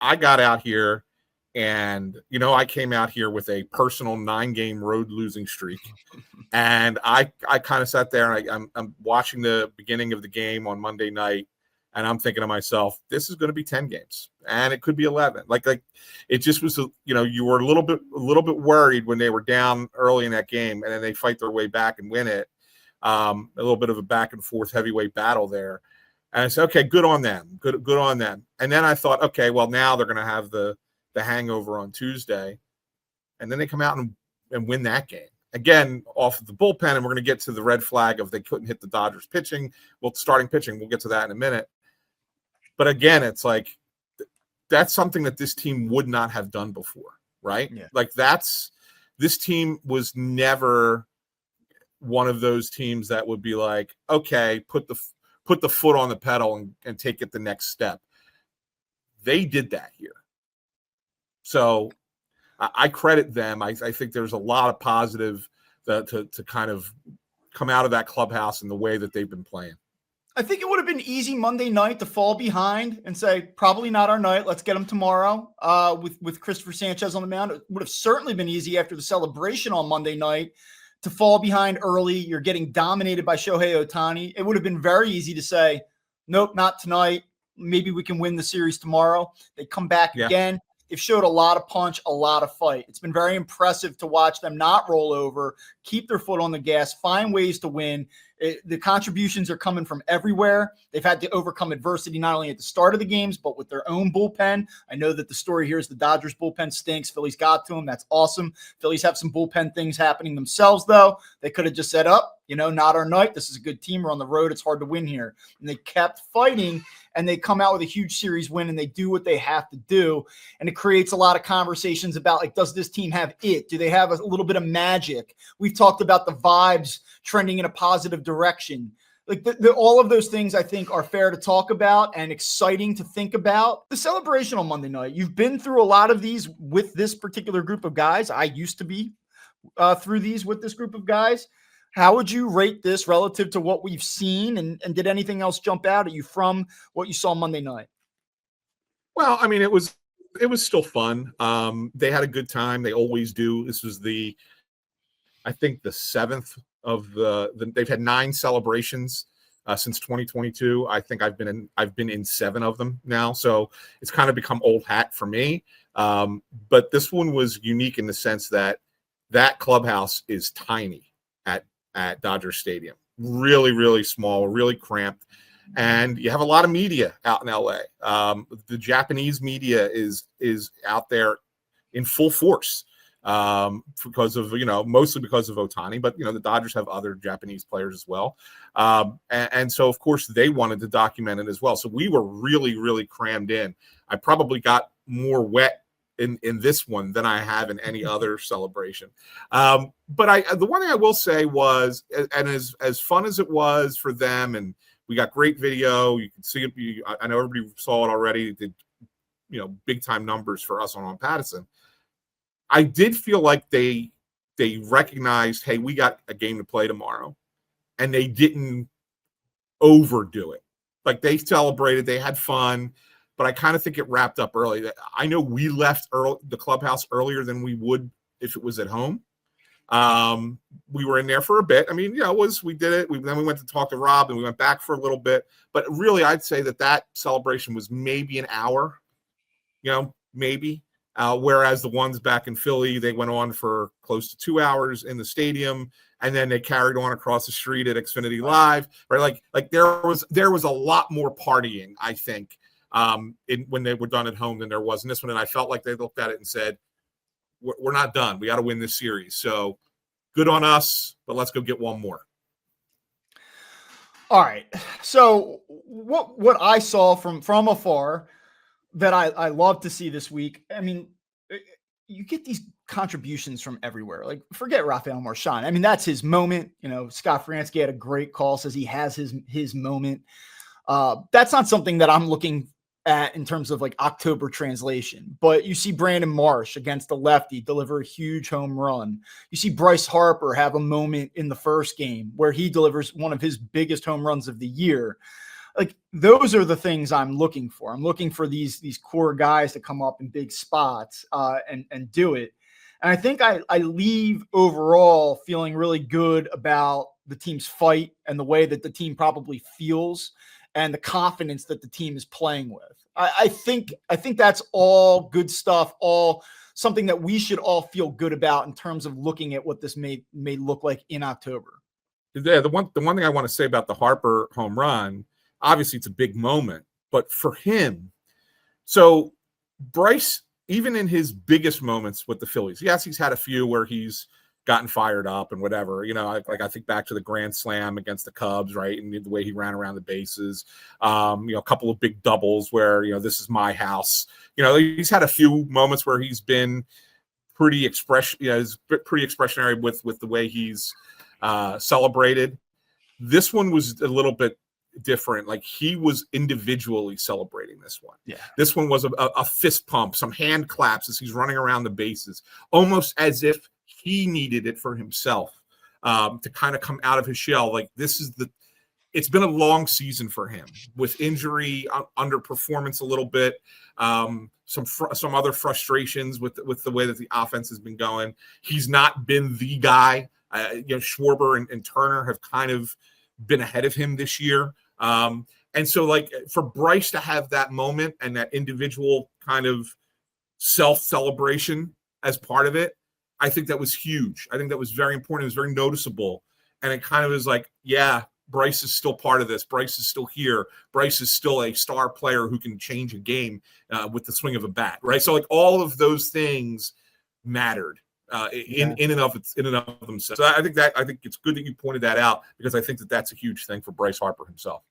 I got out here and, I came out here with a personal 9-game road losing streak. And I kind of sat there and I'm watching the beginning of the game on Monday night. And I'm thinking to myself, this is going to be 10 games and it could be 11. Like it just was, you were a little bit worried when they were down early in that game and then they fight their way back and win it. A little bit of a back and forth heavyweight battle there. And I said, okay, good on them. Good on them. And then I thought, okay, well, now they're going to have the hangover on Tuesday. And then they come out and win that game. Again, off of the bullpen, and we're going to get to the red flag of they couldn't hit the Dodgers pitching. Well, starting pitching, we'll get to that in a minute. But again, it's like that's something that this team would not have done before, right? Yeah. Like this team was never one of those teams that would be like, okay, put the foot on the pedal and take it the next step. They did that here. So I credit them. I think there's a lot of positive to kind of come out of that clubhouse in the way that they've been playing. I think it would have been easy Monday night to fall behind and say, probably not our night. Let's get them tomorrow with Christopher Sanchez on the mound. It would have certainly been easy after the celebration on Monday night to fall behind early. You're getting dominated by Shohei Ohtani. It would have been very easy to say, nope, not tonight. Maybe we can win the series tomorrow. They come back again. They've showed a lot of punch, a lot of fight. It's been very impressive to watch them not roll over, keep their foot on the gas, find ways to win. The contributions are coming from everywhere. They've had to overcome adversity not only at the start of the games, but with their own bullpen. I know that the story here is the Dodgers bullpen stinks. Phillies got to them. That's awesome. Phillies have some bullpen things happening themselves, though. They could have just said, not our night. This is a good team. We're on the road. It's hard to win here. And they kept fighting, and they come out with a huge series win, and they do what they have to do. And it creates a lot of conversations about, like, does this team have it? Do they have a little bit of magic? We've talked about the vibes trending in a positive direction. Like all of those things I think are fair to talk about and exciting to think about. The celebration on Monday night, you've been through a lot of these with this particular group of guys. I used to be through these with this group of guys. How would you rate this relative to what we've seen? And did anything else jump out at you from what you saw Monday night? Well, I mean, it was still fun. They had a good time. They always do. This was I think the 7th of they've had 9 celebrations since 2022. I think I've been in 7 of them now. So it's kind of become old hat for me. But this one was unique in the sense that clubhouse is tiny at Dodger Stadium. Really, really small, really cramped. And you have a lot of media out in LA. The Japanese media is out there in full force. Because of, mostly because of Ohtani, but, the Dodgers have other Japanese players as well. And so, of course, they wanted to document it as well. So we were really, really crammed in. I probably got more wet in this one than I have in any other celebration. But the one thing I will say was, and as fun as it was for them, and we got great video, you can see it. I know everybody saw it already. Did, big time numbers for us on Patterson. I did feel like they recognized, hey, we got a game to play tomorrow, and they didn't overdo it. Like, they celebrated, they had fun, but I kind of think it wrapped up early. I know we left the clubhouse earlier than we would if it was at home. We were in there for a bit. I mean, we did it. Then we went to talk to Rob, and we went back for a little bit. But really, I'd say that celebration was maybe an hour, maybe. Whereas the ones back in Philly, they went on for close to 2 hours in the stadium, and then they carried on across the street at Xfinity Live. Right, like there was a lot more partying, I think, when they were done at home than there was in this one. And I felt like they looked at it and said, "We're not done. We got to win this series. So good on us, but let's go get one more." All right. So what I saw from afar that I love to see this week. I mean, you get these contributions from everywhere. Like, forget Rafael Marchand. I mean, that's his moment. Scott Fransky had a great call, says he has his moment. That's not something that I'm looking at in terms of like October translation, but you see Brandon Marsh against the lefty deliver a huge home run. You see Bryce Harper have a moment in the first game where he delivers one of his biggest home runs of the year. Like those are the things I'm looking for. I'm looking for these core guys to come up in big spots and do it. And I think I leave overall feeling really good about the team's fight and the way that the team probably feels and the confidence that the team is playing with. I think that's all good stuff, all something that we should all feel good about in terms of looking at what this may look like in October. Yeah, the one thing I want to say about the Harper home run, obviously it's a big moment, but for him, so Bryce, even in his biggest moments with the Phillies, yes, he's had a few where he's gotten fired up and whatever, I think back to the grand slam against the Cubs, right? And the way he ran around the bases, a couple of big doubles where, this is my house. He's had a few moments where he's been pretty expressionary with the way he's celebrated. This one was a little bit different. Like he was individually celebrating this one. Yeah. This one was a fist pump, some hand claps as he's running around the bases, almost as if he needed it for himself to kind of come out of his shell. Like it's been a long season for him with injury, underperformance a little bit, some other frustrations with the way that the offense has been going. He's not been the guy. Schwarber and Turner have kind of been ahead of him this year. And so like for Bryce to have that moment and that individual kind of self-celebration as part of it, I think that was huge. I think that was very important. It was very noticeable. And it kind of is like, yeah, Bryce is still part of this. Bryce is still here. Bryce is still a star player who can change a game with the swing of a bat, right? So like all of those things mattered in and of themselves. So I think it's good that you pointed that out because I think that that's a huge thing for Bryce Harper himself.